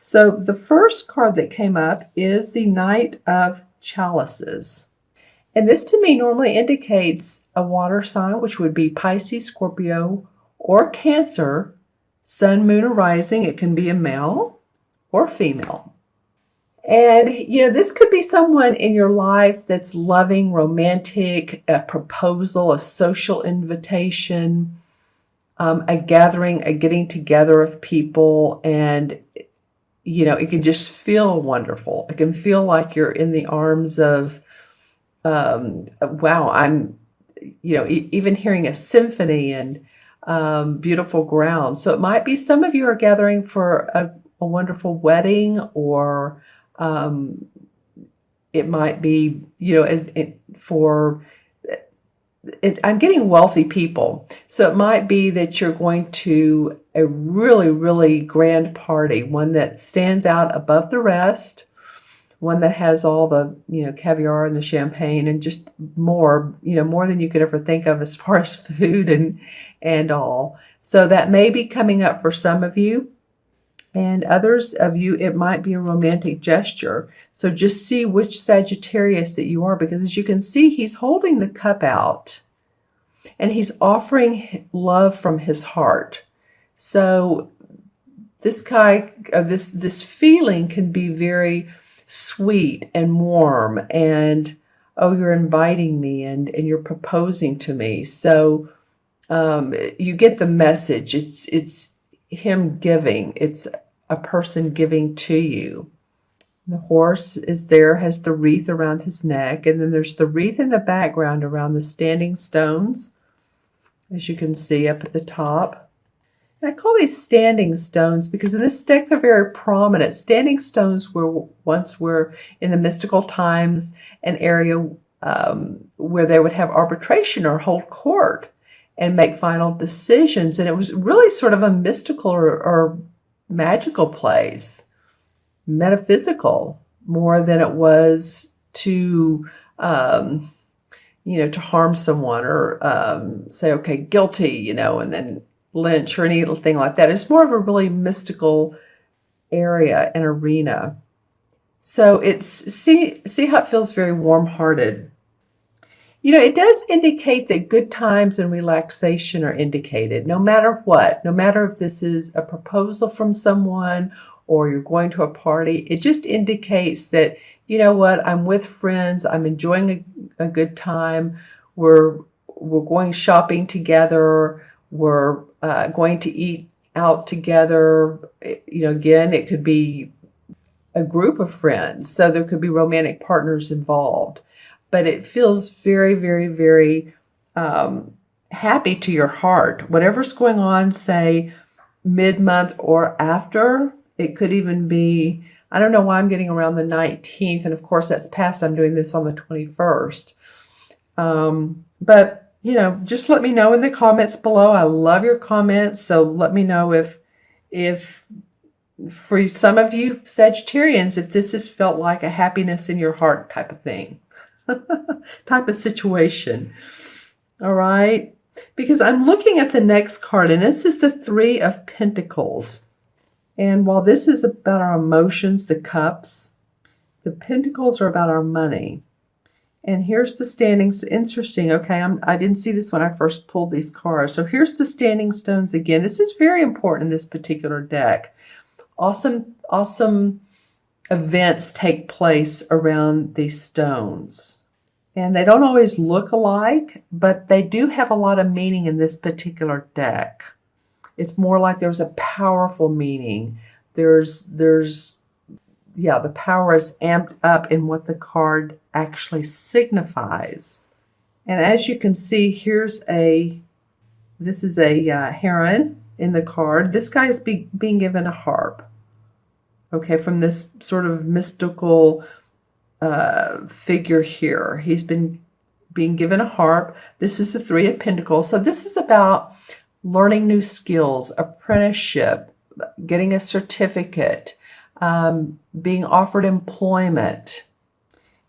So the first card that came up is the Knight of Chalices. And this to me normally indicates a water sign, which would be Pisces, Scorpio, or Cancer, Sun, Moon, or Rising. It can be a male or female. And, this could be someone in your life that's loving, romantic, a proposal, a social invitation, a gathering, a getting together of people. And, it can just feel wonderful. It can feel like you're in the arms of, wow, I'm, even hearing a symphony and beautiful ground. So it might be some of you are gathering for a wonderful wedding, or it might be, I'm getting wealthy people. So it might be that you're going to a really, really grand party, one that stands out above the rest, one that has all the, caviar and the champagne and just more, more than you could ever think of as far as food and all. So that may be coming up for some of you. And others of you, it might be a romantic gesture. So just see which Sagittarius that you are, because as you can see, he's holding the cup out and he's offering love from his heart. So this guy, this feeling can be very sweet and warm, and oh, you're inviting me and you're proposing to me. So you get the message. It's him giving. It's a person giving to you. The horse is there, has the wreath around his neck, and then there's the wreath in the background around the standing stones, as you can see up at the top. And I call these standing stones because in this deck they're very prominent. Standing stones once were in the mystical times an area where they would have arbitration or hold court and make final decisions. And it was really sort of a mystical or magical place, metaphysical, more than it was to, to harm someone or say, okay, guilty, and then lynch or anything like that. It's more of a really mystical area and arena. So see how it feels very warm-hearted. It does indicate that good times and relaxation are indicated, no matter what. No matter if this is a proposal from someone or you're going to a party, it just indicates that, I'm with friends, I'm enjoying a good time, we're going shopping together, we're going to eat out together. Again, it could be a group of friends, so there could be romantic partners involved. But it feels very, very, very happy to your heart. Whatever's going on, say, mid-month or after, it could even be, I don't know why I'm getting around the 19th, and of course that's past, I'm doing this on the 21st. But, just let me know in the comments below. I love your comments, so let me know if for some of you Sagittarians, if this has felt like a happiness in your heart type of thing. Type of situation. All right, because I'm looking at the next card, and this is the Three of Pentacles. And while this is about our emotions, the cups, the pentacles are about our money. And here's the standings. Interesting. Okay, I didn't see this when I first pulled these cards. So here's the standing stones again. This is very important in this particular deck. Awesome events take place around these stones. And they don't always look alike, but they do have a lot of meaning in this particular deck. It's more like there's a powerful meaning. The power is amped up in what the card actually signifies. And as you can see, this is a heron in the card. This guy is being given a harp. Okay, from this sort of mystical figure here. He's being given a harp. This is the Three of Pentacles. So this is about learning new skills, apprenticeship, getting a certificate, being offered employment.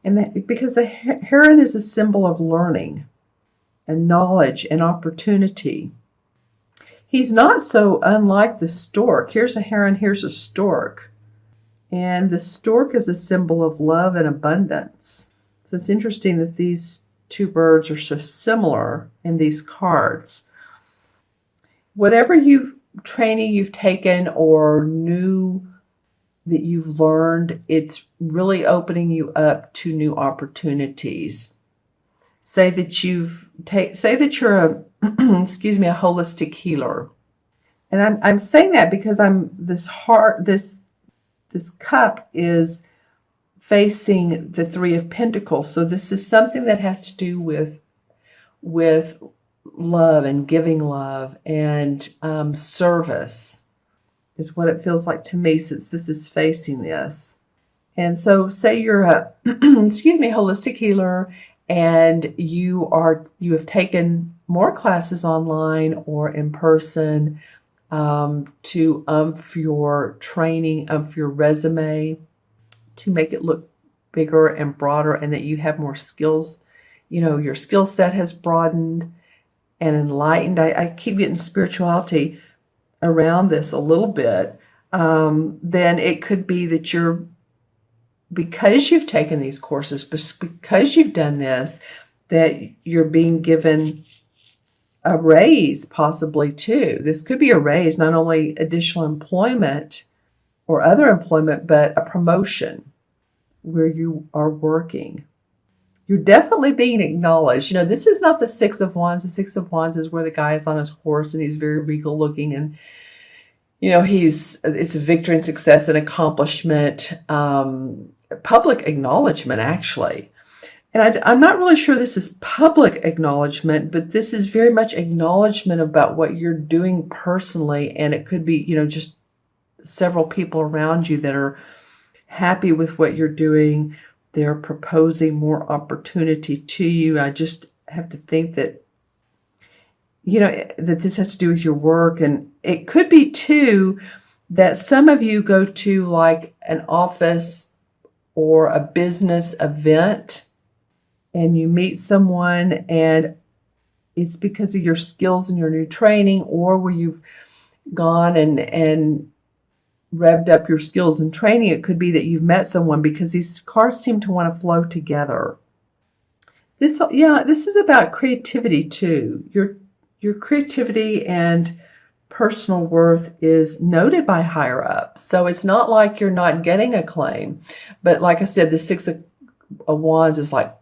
And because the heron is a symbol of learning and knowledge and opportunity. He's not so unlike the stork. Here's a heron, here's a stork. And the stork is a symbol of love and abundance. So it's interesting that these two birds are so similar in these cards. Whatever training you've taken or new that you've learned, it's really opening you up to new opportunities. Say that you're a excuse me, a holistic healer. And I'm saying that because this cup is facing the Three of Pentacles. So this is something that has to do with love and giving love and service is what it feels like to me, since this is facing this. And so say you're a excuse me, holistic healer, and you have taken more classes online or in person to your training, your resume, to make it look bigger and broader, and that you have more skills. You know, your skill set has broadened and enlightened. I keep getting spirituality around this a little bit. Then it could be that because you've taken these courses, because you've done this, that you're being given a raise possibly too. This could be a raise, not only additional employment or other employment, but a promotion where you are working. You're definitely being acknowledged. You know, this is not the Six of Wands. The Six of Wands is where the guy is on his horse and he's very regal looking, and you know, it's a victory and success and accomplishment, public acknowledgement actually. And I'm not really sure this is public acknowledgement, but this is very much acknowledgement about what you're doing personally. And it could be, you know, just several people around you that are happy with what you're doing. They're proposing more opportunity to you. I just have to think that, you know, that this has to do with your work. And it could be too that some of you go to like an office or a business event and you meet someone, and it's because of your skills and your new training, or where you've gone and revved up your skills and training. It could be that you've met someone, because these cards seem to want to flow together. This is about creativity too. Your creativity and personal worth is noted by higher up. So it's not like you're not getting acclaim. But like I said, the Six of Wands is like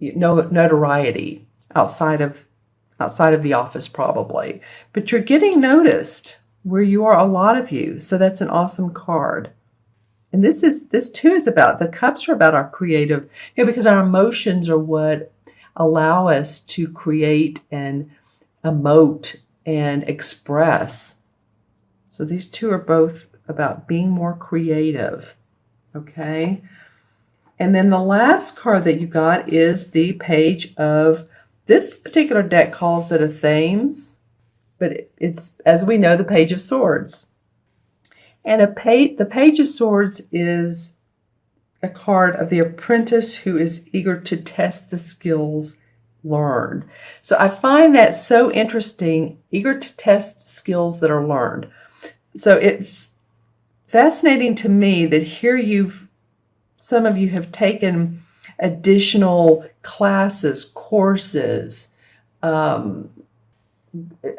notoriety outside of the office probably. But you're getting noticed where you are, a lot of you. So that's an awesome card. And this too is about, the cups are about our creative, you know, because our emotions are what allow us to create and emote and express. So these two are both about being more creative. Okay. And then the last card that you got is the Page of, this particular deck calls it a Thames, but it's, as we know, the Page of Swords. And the Page of Swords is a card of the apprentice who is eager to test the skills learned. So I find that so interesting, eager to test skills that are learned. So it's fascinating to me that here some of you have taken additional classes, courses,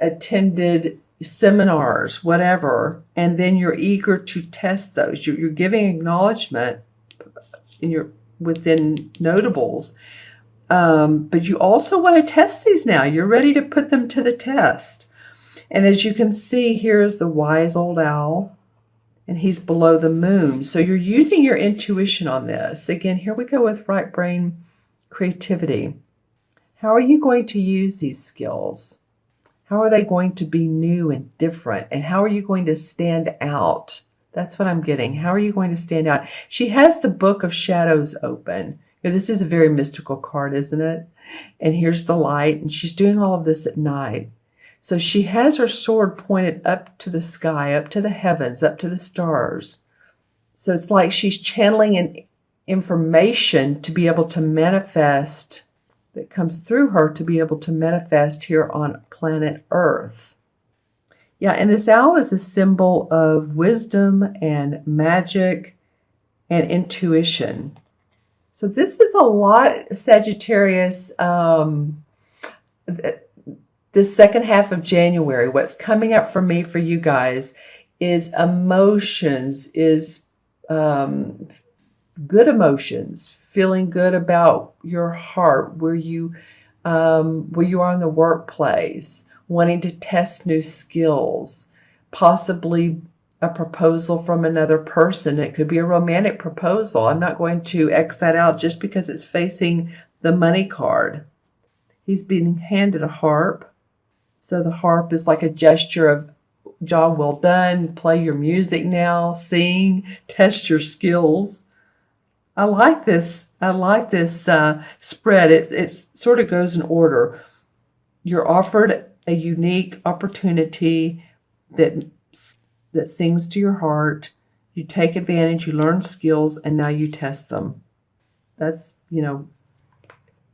attended seminars, whatever, and then you're eager to test those. You're giving acknowledgement within notables, but you also want to test these now. You're ready to put them to the test. And as you can see, here's the wise old owl, and he's below the moon. So you're using your intuition on this. Again, here we go with right brain creativity. How are you going to use these skills? How are they going to be new and different? And how are you going to stand out? That's what I'm getting. How are you going to stand out? She has the Book of Shadows open. This is a very mystical card, isn't it? And here's the light, and she's doing all of this at night. So she has her sword pointed up to the sky, up to the heavens, up to the stars. So it's like she's channeling information to be able to manifest, that comes through her to be able to manifest here on planet Earth. Yeah, and this owl is a symbol of wisdom and magic and intuition. So this is a lot, Sagittarius, this second half of January. What's coming up for me, for you guys, is emotions, is good emotions, feeling good about your heart, where you are in the workplace, wanting to test new skills, possibly a proposal from another person. It could be a romantic proposal. I'm not going to X that out just because it's facing the money card. He's being handed a harp. So the harp is like a gesture of job well done, play your music now, sing, test your skills. I like this. I like this spread. It sort of goes in order. You're offered a unique opportunity that sings to your heart. You take advantage, you learn skills, and now you test them. That's,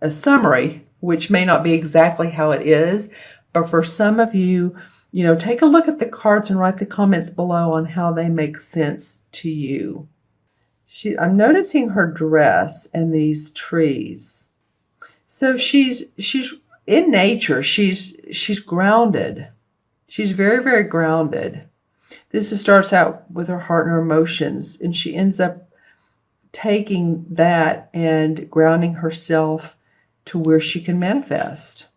a summary, which may not be exactly how it is, but for some of you, take a look at the cards and write the comments below on how they make sense to you. I'm noticing her dress and these trees. So she's in nature. She's grounded. She's very, very grounded. This starts out with her heart and her emotions, and she ends up taking that and grounding herself to where she can manifest.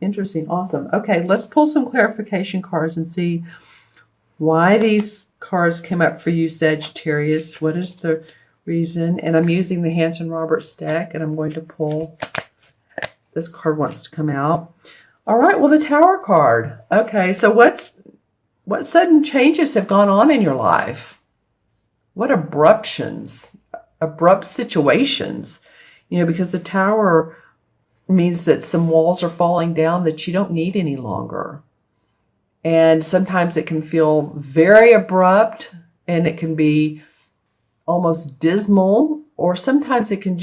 Interesting. Awesome. Okay, let's pull some clarification cards and see why these cards came up for you, Sagittarius. What is the reason? And I'm using the Hanson Roberts deck, and I'm going to pull. This card wants to come out. All right, well, the Tower card. Okay, so what sudden changes have gone on in your life? What abrupt situations? Because the Tower means that some walls are falling down that you don't need any longer. And sometimes it can feel very abrupt, and it can be almost dismal, or sometimes it can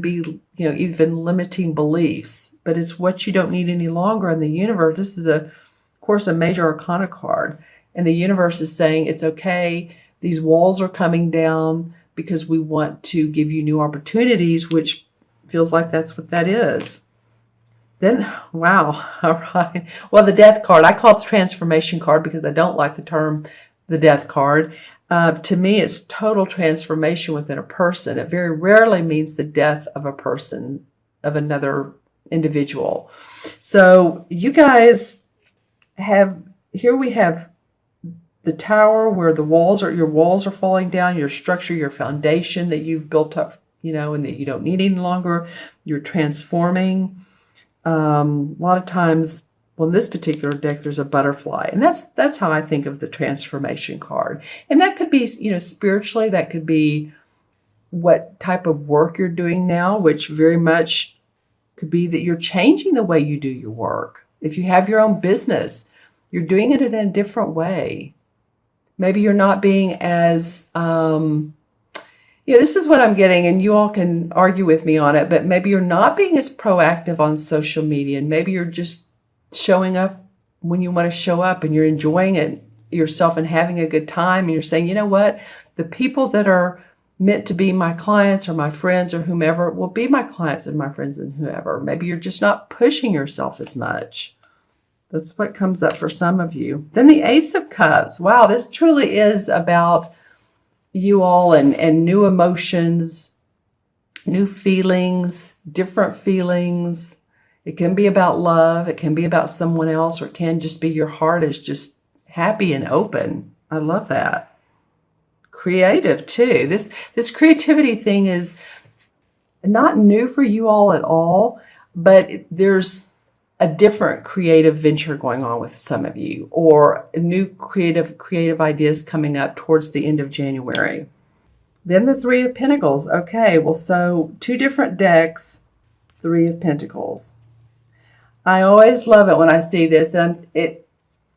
be, even limiting beliefs, but it's what you don't need any longer in the universe. This is of course, a major arcana card, and the universe is saying it's okay. These walls are coming down because we want to give you new opportunities, which feels like that's what that is. Then, wow, all right. Well, the Death card, I call it the transformation card because I don't like the term the Death card. To me, it's total transformation within a person. It very rarely means the death of a person, of another individual. So you guys here we have the Tower, where your walls are falling down, your structure, your foundation that you've built up, and that you don't need any longer. You're transforming. A lot of times, well, in this particular deck, there's a butterfly, and that's how I think of the transformation card. And that could be, spiritually, that could be what type of work you're doing now, which very much could be that you're changing the way you do your work. If you have your own business, you're doing it in a different way. Maybe you're not being as, this is what I'm getting, and you all can argue with me on it, but maybe you're not being as proactive on social media, and maybe you're just showing up when you want to show up, and you're enjoying it yourself and having a good time, and you're saying, you know what, the people that are meant to be my clients or my friends or whomever will be my clients and my friends and whoever. Maybe you're just not pushing yourself as much. That's what comes up for some of you. Then the Ace of Cups. Wow, this truly is about you all and new emotions, new feelings, different feelings. It can be about love. It can be about someone else, or it can just be your heart is just happy and open. I love that. Creative too. This creativity thing is not new for you all at all, but there's a different creative venture going on with some of you, or new creative ideas coming up towards the end of January. Then the Three of Pentacles. Okay, well, so two different decks, Three of Pentacles. I always love it when I see this, and it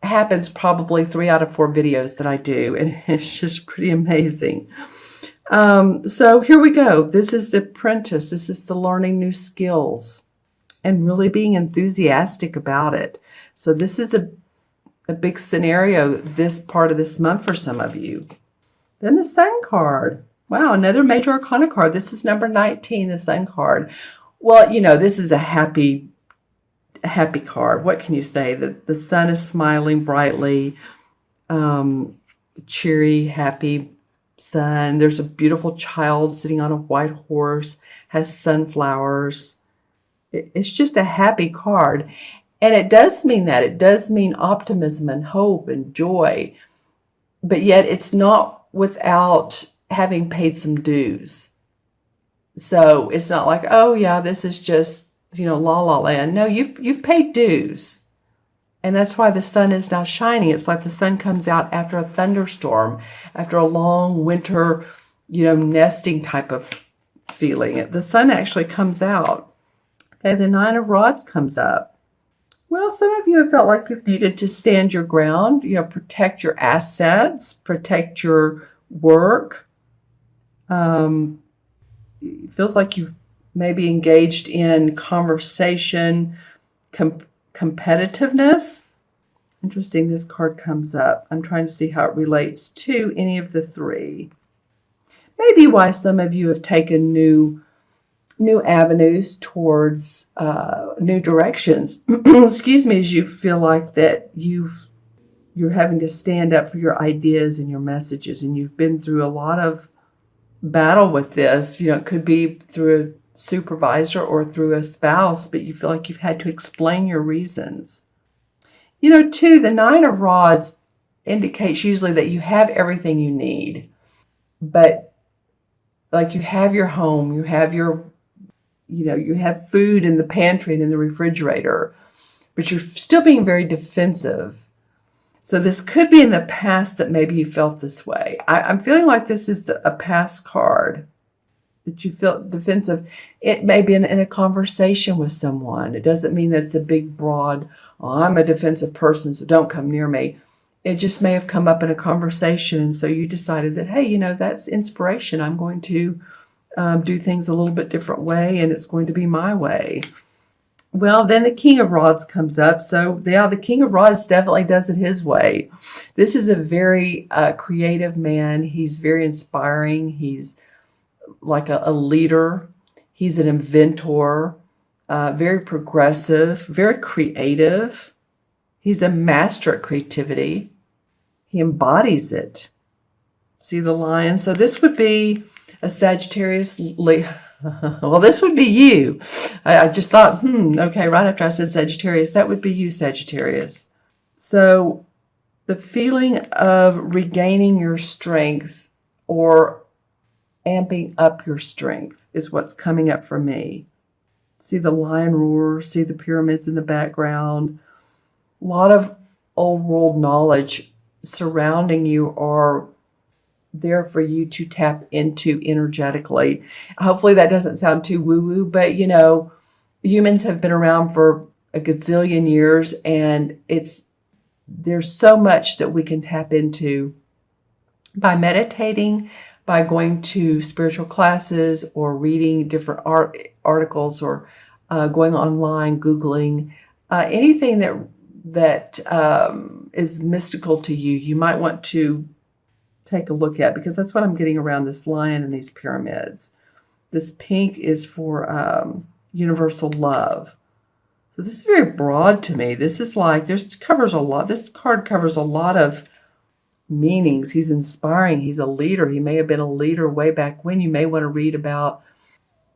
happens probably 3 out of 4 videos that I do, and it's just pretty amazing. So here we go. This is the apprentice. This is the learning new skills and really being enthusiastic about it. So this is a big scenario this part of this month for some of you. Then the Sun card. Wow, another major arcana card. This is number 19, the Sun card. Well, this is a happy card. What can you say? The sun is smiling brightly, cheery, happy sun. There's a beautiful child sitting on a white horse, has sunflowers. It's just a happy card. And it does mean that. It does mean optimism and hope and joy. But yet it's not without having paid some dues. So it's not like, oh yeah, this is just, la la land. No, you've paid dues. And that's why the sun is now shining. It's like the sun comes out after a thunderstorm, after a long winter, nesting type of feeling. The sun actually comes out. Okay, the Nine of Rods comes up. Well, some of you have felt like you've needed to stand your ground, protect your assets, protect your work. It feels like you've maybe engaged in conversation, competitiveness. Interesting, this card comes up. I'm trying to see how it relates to any of the three. Maybe why some of you have taken new avenues towards new directions. Excuse me, as you feel like that you're having to stand up for your ideas and your messages, and you've been through a lot of battle with this. It could be through a supervisor or through a spouse, but you feel like you've had to explain your reasons. Too, the Nine of Rods indicates usually that you have everything you need, but like you have your home, you have you have food in the pantry and in the refrigerator, but you're still being very defensive. So this could be in the past that maybe you felt this way. I'm feeling like this is a past card, that you feel defensive. It may be in a conversation with someone. It doesn't mean that it's a big, broad, I'm a defensive person, so don't come near me. It just may have come up in a conversation, and so you decided that, hey, that's inspiration. I'm going to do things a little bit different way, and it's going to be my way. Well, then the King of Rods comes up. So, yeah, the King of Rods definitely does it his way. This is a very creative man. He's very inspiring. He's like a leader. He's an inventor, very progressive, very creative. He's a master at creativity. He embodies it. See the lion? So this would be a Sagittarius. Well, this would be you. I just thought, okay, right after I said Sagittarius, that would be you, Sagittarius. So the feeling of regaining your strength or amping up your strength is what's coming up for me. See the lion roar, see the pyramids in the background. A lot of old world knowledge surrounding you or there for you to tap into energetically. Hopefully that doesn't sound too woo-woo, but humans have been around for a gazillion years, and there's so much that we can tap into by meditating, by going to spiritual classes or reading different articles or going online, Googling, anything that is mystical to you. You might want to take a look at, because that's what I'm getting around this lion and these pyramids. This pink is for universal love. So this is very broad to me. This is like, this card covers a lot of meanings. He's inspiring. He's a leader. He may have been a leader way back when. You may want to read about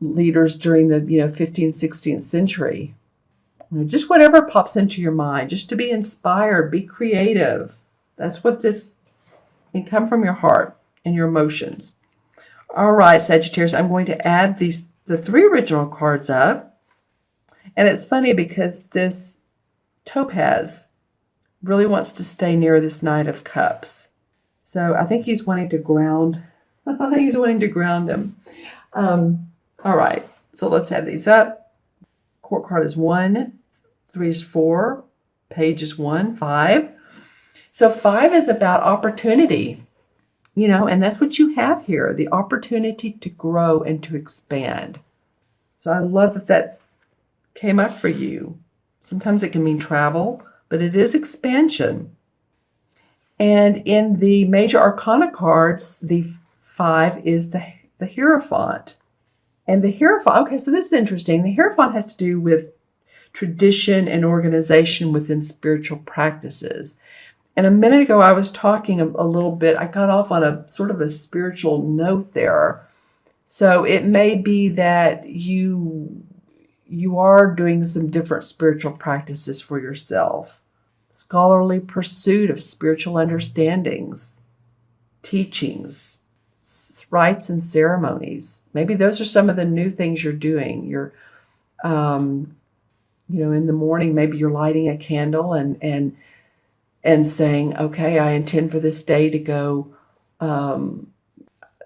leaders during the 15th, 16th century. Just whatever pops into your mind, just to be inspired, be creative. That's what this, and come from your heart and your emotions. All right, Sagittarius, I'm going to add the three original cards up. And it's funny because this topaz really wants to stay near this Knight of Cups. So I think he's wanting to ground. He's wanting to ground him. All right, so let's add these up. Court card is 1, 3 is 4, page is 1, 5. So 5 is about opportunity, and that's what you have here, the opportunity to grow and to expand. So I love that came up for you. Sometimes it can mean travel, but it is expansion. And in the major arcana cards, the 5 is the Hierophant. And the Hierophant, okay, so this is interesting. The Hierophant has to do with tradition and organization within spiritual practices. And a minute ago, I was talking a little bit, I got off on a sort of a spiritual note there. So it may be that you are doing some different spiritual practices for yourself. Scholarly pursuit of spiritual understandings, teachings, rites and ceremonies. Maybe those are some of the new things you're doing. You're, in the morning, maybe you're lighting a candle and saying, okay, I intend for this day to go,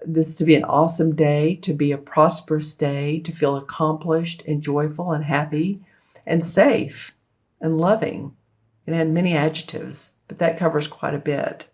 this to be an awesome day, to be a prosperous day, to feel accomplished and joyful and happy and safe and loving. It had many adjectives, but that covers quite a bit.